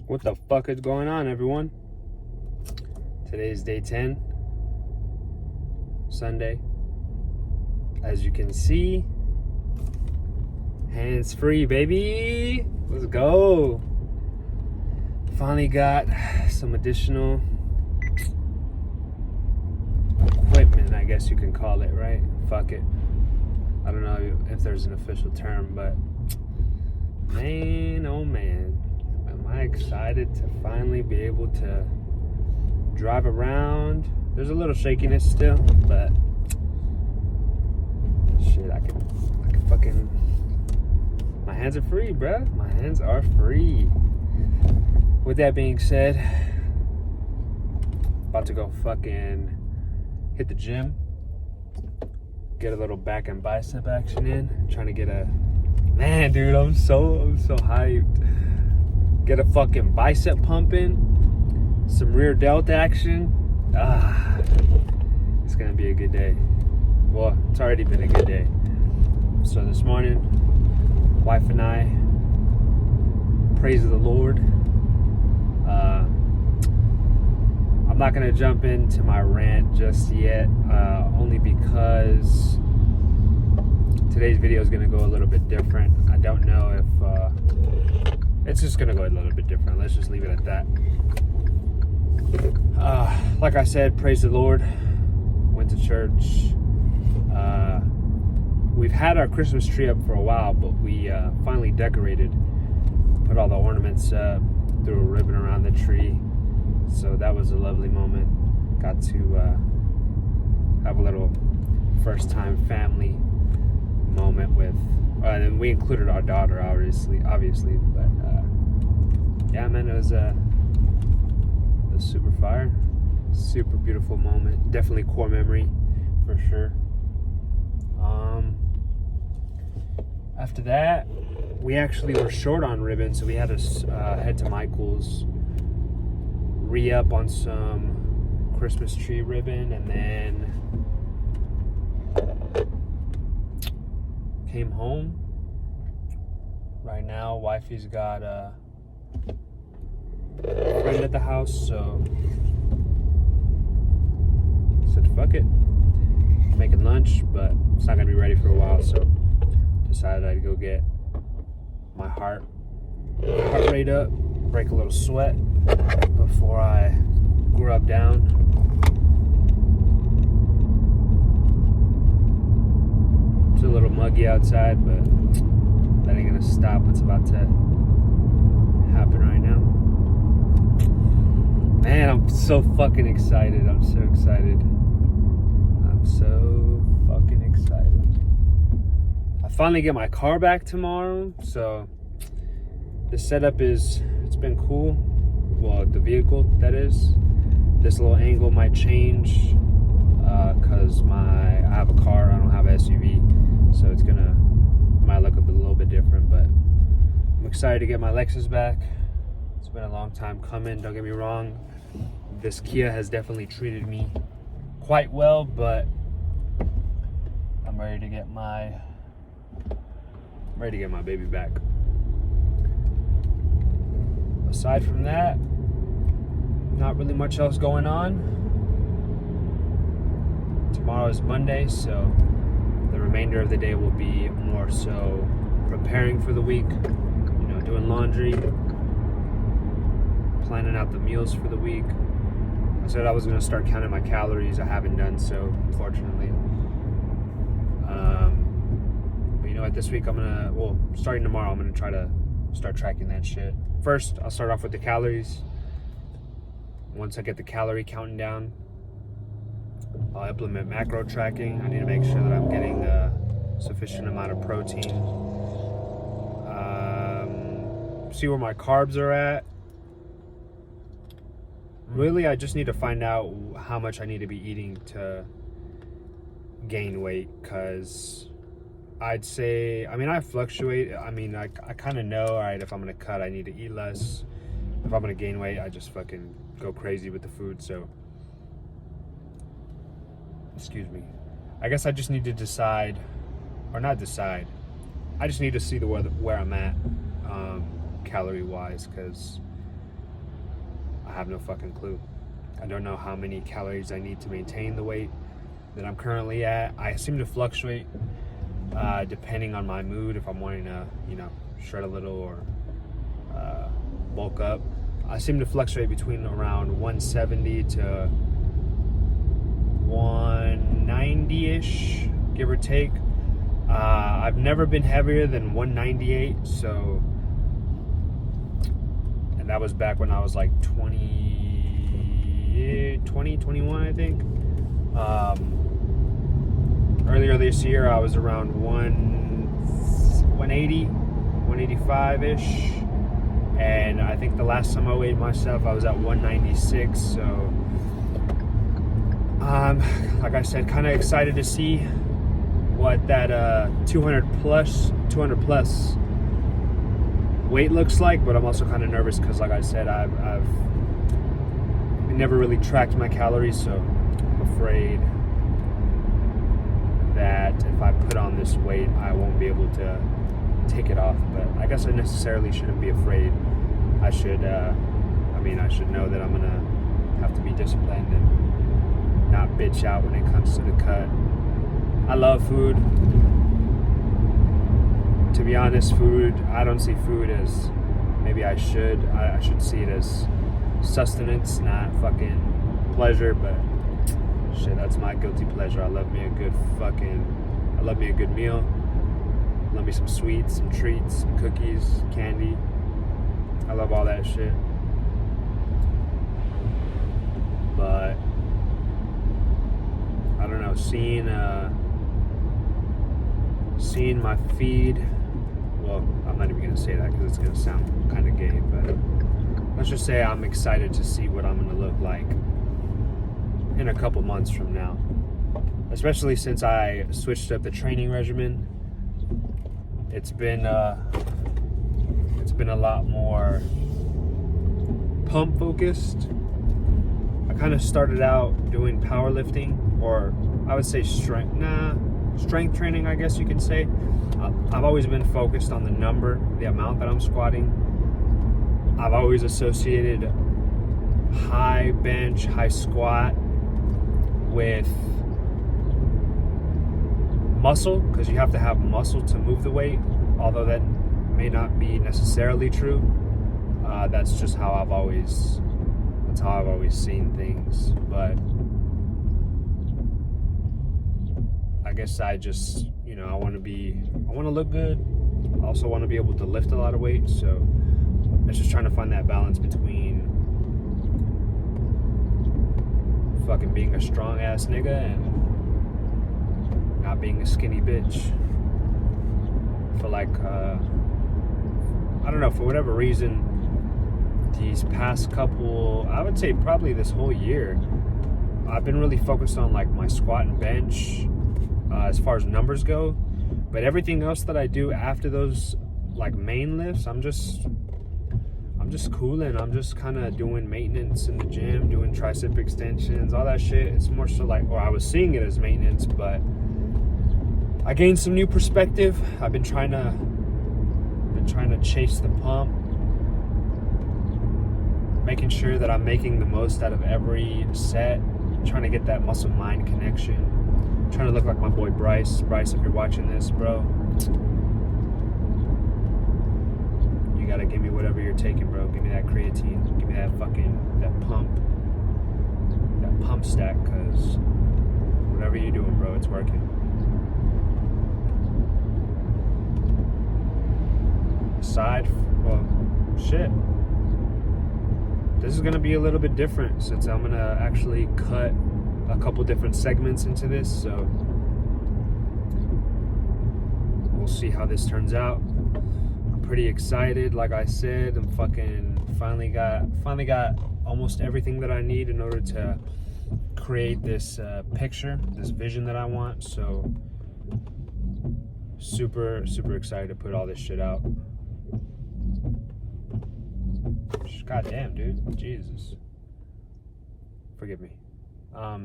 What the fuck is going on, everyone? Today is day 10, Sunday. As you can see, hands free, baby. Let's go. Finally got some additional equipment, I guess you can call it, right? Fuck it. I don't know if there's an official term, but man, oh man, am I excited to finally be able to drive around. There's a little shakiness still, but shit, I can fucking, my hands are free, bruh. My hands are free. With that being said, about to go fucking hit the gym, get a little back and bicep action in, trying to get a, man, dude, I'm so hyped. Get a fucking bicep pump in, some rear delt action. It's gonna be a good day. Well, it's already been a good day. So this morning, wife and I, praise the Lord. I'm not gonna jump into my rant just yet, only because today's video is gonna go a little bit different. I don't know if it's just gonna go a little bit different. Let's just leave it at that. Like I said, praise the Lord. Went to church. We've had our Christmas tree up for a while, but we finally decorated, put all the ornaments up, threw a ribbon around the tree. So that was a lovely moment. Got to have a little first time family moment with, and we included our daughter, obviously, but yeah, man, it was super fire, super beautiful moment. Definitely core memory for sure. After that, we actually were short on ribbon, so we had to head to Michael's, re-up on some Christmas tree ribbon, and then came home. Right now, wifey's got a friend at the house, so said fuck it, making lunch, but it's not gonna be ready for a while, so decided I'd go get my heart rate up, break a little sweat before I grub down. It's a little muggy outside, but that ain't gonna stop what's about to happen right now. Man, I'm so fucking excited. I'm so excited. I'm so fucking excited. I finally get my car back tomorrow, so the setup is, it's been cool. Well, the vehicle, that is. This little angle might change because I have a car, I don't have an SUV, so it's might look a little bit different, but I'm excited to get my Lexus back. It's been a long time coming, don't get me wrong. This Kia has definitely treated me quite well, but I'm ready to get my baby back. Aside from that, not really much else going on. Tomorrow is Monday, so the remainder of the day will be more so preparing for the week, doing laundry, planning out the meals for the week. I said I was going to start counting my calories. I haven't done so, unfortunately. But this week starting tomorrow, I'm going to try to start tracking that shit. First, I'll start off with the calories. Once I get the calorie counting down, I'll implement macro tracking. I need to make sure that I'm getting a sufficient amount of protein. See where my carbs are at. Really, I just need to find out how much I need to be eating to gain weight, because I'd say, I fluctuate. I kind of know, all right, if I'm going to cut, I need to eat less. If I'm going to gain weight, I just fucking go crazy with the food. So, excuse me. I guess I just need to decide, or not decide. I just need to see where I'm at, calorie-wise, because I have no fucking clue. I don't know how many calories I need to maintain the weight that I'm currently at. I seem to fluctuate depending on my mood. If I'm wanting to, shred a little or bulk up, I seem to fluctuate between around 170 to 190-ish, give or take. I've never been heavier than 198, so, and that was back when I was like 21, I think. Earlier this year, I was around 180, 185-ish. And I think the last time I weighed myself, I was at 196. So, like I said, kind of excited to see what that 200 plus weight looks like. But I'm also kind of nervous because, like I said, I've never really tracked my calories, so I'm afraid that if I put on this weight, I won't be able to take it off. But I guess I necessarily shouldn't be afraid. I should know that I'm gonna have to be disciplined and not bitch out when it comes to the cut. I love food. To be honest, I don't see food as, maybe I should see it as sustenance, not fucking pleasure. But shit, that's my guilty pleasure. I love me a good meal. Love me some sweets, some treats, some cookies, candy. I love all that shit. But I don't know, seeing my feed, well, I'm not even gonna say that because it's gonna sound kind of gay, but let's just say I'm excited to see what I'm gonna look like in a couple months from now, especially since I switched up the training regimen. It's been a lot more pump focused. I kind of started out doing powerlifting, or I would say strength training, I guess you could say. I've always been focused on the amount that I'm squatting. I've always associated high bench, high squat with muscle, because you have to have muscle to move the weight, although that may not be necessarily true. That's just how I've always seen things. But I guess I just, I want to look good. I also want to be able to lift a lot of weight. So it's just trying to find that balance between fucking being a strong ass nigga and not being a skinny bitch. For like, I don't know, for whatever reason, these past couple, I would say probably this whole year, I've been really focused on like my squat and bench as far as numbers go. But everything else that I do after those like main lifts, I'm just cooling. I'm just kind of doing maintenance in the gym, doing tricep extensions, all that shit. It's more so like, or I was seeing it as maintenance, but I gained some new perspective. I've been trying to chase the pump, making sure that I'm making the most out of every set, trying to get that muscle-mind connection, trying to look like my boy Bryce. Bryce, if you're watching this, bro, you gotta give me whatever you're taking, bro. Give me that creatine, give me that pump stack, because whatever you're doing, bro, it's working. Shit. This is gonna be a little bit different since I'm gonna actually cut a couple different segments into this, so we'll see how this turns out. I'm pretty excited. Like I said, I'm finally got almost everything that I need in order to create this picture, this vision that I want. So super excited to put all this shit out. God damn, dude. Jesus. Forgive me. I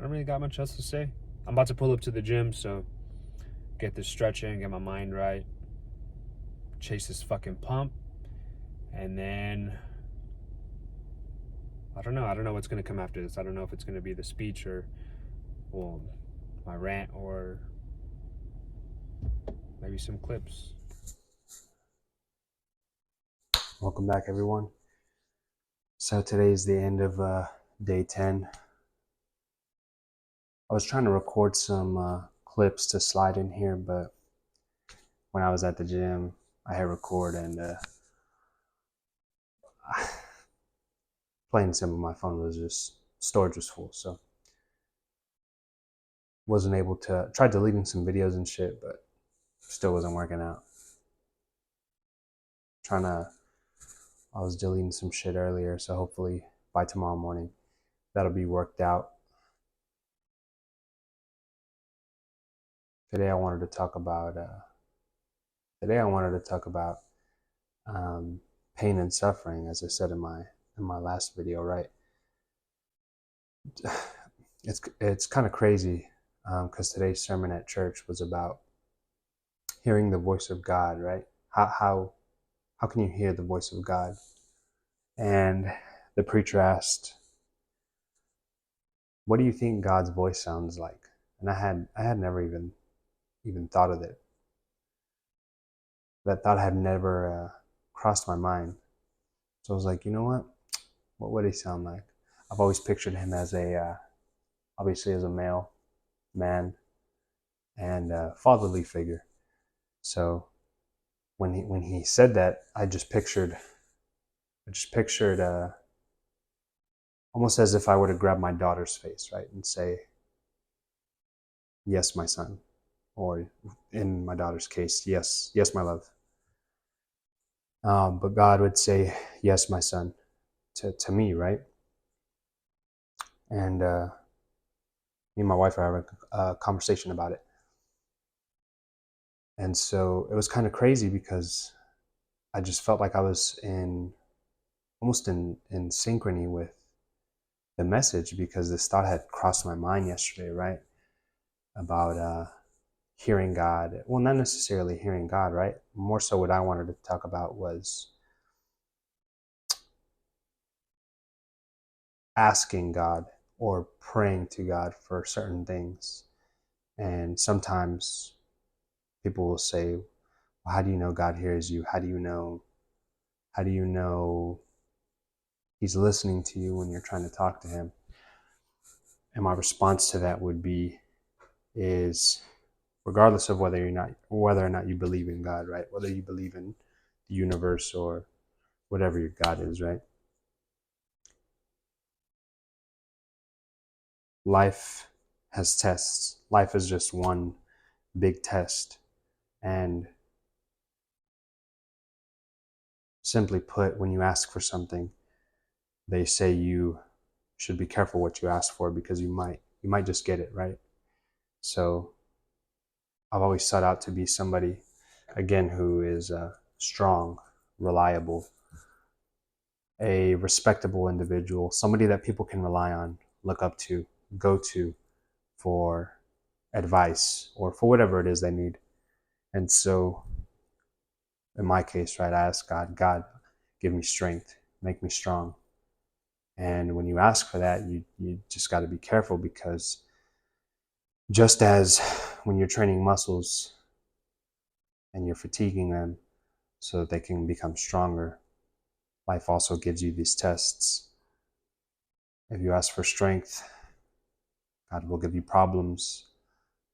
don't really got much else to say. I'm about to pull up to the gym, so get this stretching, get my mind right, chase this fucking pump, And then I don't know what's going to come after this. I don't know if it's going to be the speech or, well, my rant, or maybe some clips. Welcome back, everyone. So today is the end of day 10. I was trying to record some clips to slide in here, but when I was at the gym, I hit record and plain and simple, my phone was just, storage was full, so wasn't able to, tried deleting some videos and shit, but still wasn't working out. I was deleting some shit earlier, so hopefully by tomorrow morning that'll be worked out. Today I wanted to talk about pain and suffering, as I said in my last video, right? It's kind of crazy because today's sermon at church was about hearing the voice of God, right? How can you hear the voice of God? And the preacher asked, "What do you think God's voice sounds like?" And I had never even thought of it. That thought had never crossed my mind. So I was like, you know what? What would he sound like? I've always pictured him as obviously as a male man and a fatherly figure. So when he said that, I just pictured almost as if I were to grab my daughter's face, right, and say, "Yes, my son," or in my daughter's case, "Yes, yes, my love." But God would say, "Yes, my son," to me, right? And me and my wife are having a conversation about it. And so it was kind of crazy because I just felt like I was almost in synchrony with the message, because this thought had crossed my mind yesterday, right? About hearing God. Well, not necessarily hearing God, right? More so what I wanted to talk about was asking God or praying to God for certain things. And sometimes people will say, well, how do you know God hears you? How do you know he's listening to you when you're trying to talk to him? And my response to that would be, is regardless of whether or not you believe in God, right? Whether you believe in the universe or whatever your God is, right? Life has tests. Life is just one big test. And simply put, when you ask for something, they say you should be careful what you ask for, because you might just get it, right? So I've always sought out to be somebody, again, who is strong, reliable, a respectable individual, somebody that people can rely on, look up to, go to for advice or for whatever it is they need. And so in my case, right, I ask God, "God, give me strength, make me strong." And when you ask for that, you just got to be careful, because just as when you're training muscles and you're fatiguing them so that they can become stronger, life also gives you these tests. If you ask for strength, God will give you problems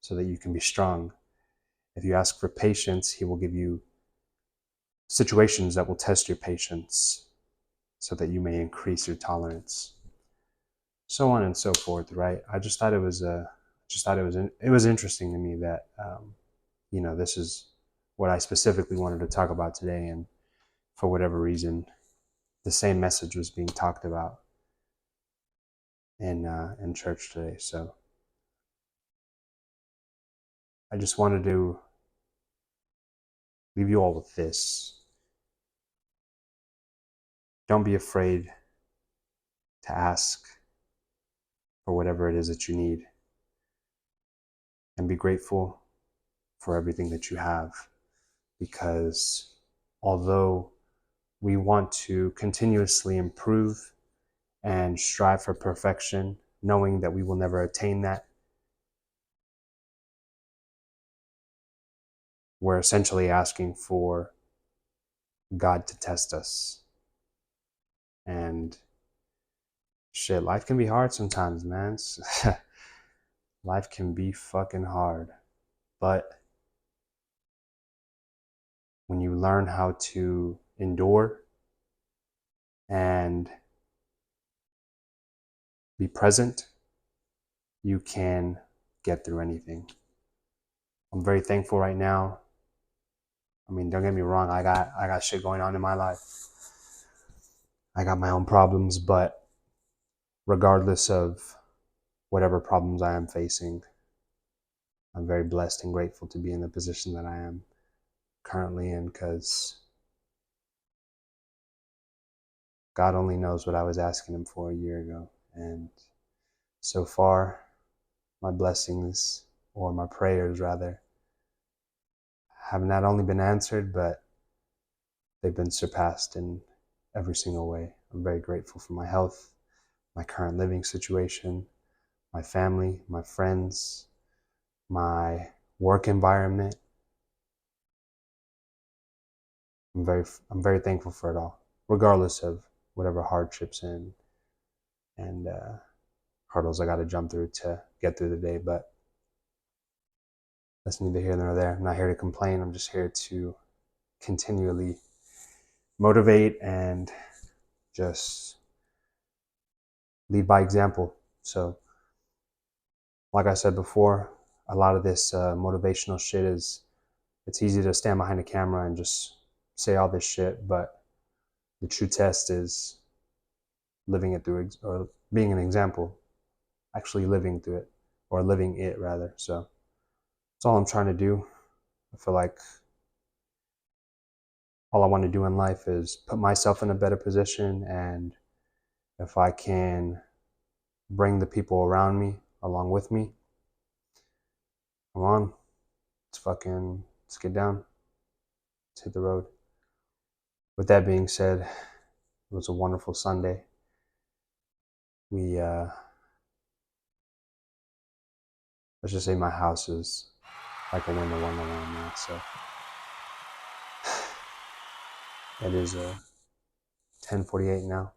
so that you can be strong. If you ask for patience, he will give you situations that will test your patience so that you may increase your tolerance. So on and so forth, right? I just thought it was it was interesting to me that this is what I specifically wanted to talk about today, and for whatever reason, the same message was being talked about in church today. So I just wanted to leave you all with this. Don't be afraid to ask for whatever it is that you need, and be grateful for everything that you have, because although we want to continuously improve and strive for perfection, knowing that we will never attain that. We're essentially asking for God to test us. And shit, life can be hard sometimes, man. Life can be fucking hard. But when you learn how to endure and be present, you can get through anything. I'm very thankful right now. I mean, don't get me wrong, I got shit going on in my life. I got my own problems, but regardless of whatever problems I am facing, I'm very blessed and grateful to be in the position that I am currently in, because God only knows what I was asking him for a year ago. And so far, my blessings, or my prayers rather, have not only been answered, but they've been surpassed in every single way. I'm very grateful for my health, my current living situation, my family, my friends, my work environment. I'm very thankful for it all, regardless of whatever hardships and hurdles I got to jump through to get through the day. But that's neither here nor there. I'm not here to complain. I'm just here to continually motivate and just lead by example. So, like I said before, a lot of this motivational shit it's easy to stand behind a camera and just say all this shit, but the true test is living it through, or being an example, actually living through it, or living it rather. So that's all I'm trying to do. I feel like all I want to do in life is put myself in a better position, and if I can bring the people around me along with me, come on, let's get down, let's hit the road. With that being said, it was a wonderful Sunday. We let's just say my house is like a winter wonderland now. So it is 10:48 now.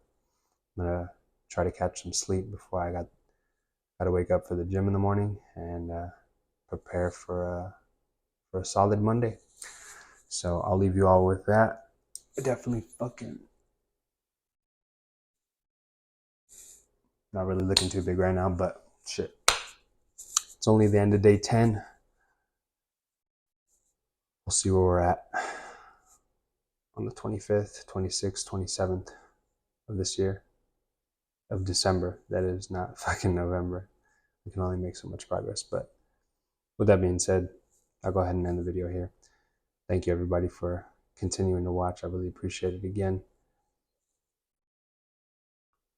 I'm gonna try to catch some sleep before I got to wake up for the gym in the morning, and prepare for a solid Monday. So I'll leave you all with that. Definitely fucking not really looking too big right now, but shit. It's only the end of day 10. We'll see where we're at on the 25th, 26th, 27th of this year, of December. That is not fucking November. We can only make so much progress. But with that being said, I'll go ahead and end the video here. Thank you everybody for continuing to watch. I really appreciate it again.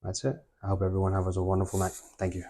That's it. I hope everyone has a wonderful night. Thank you.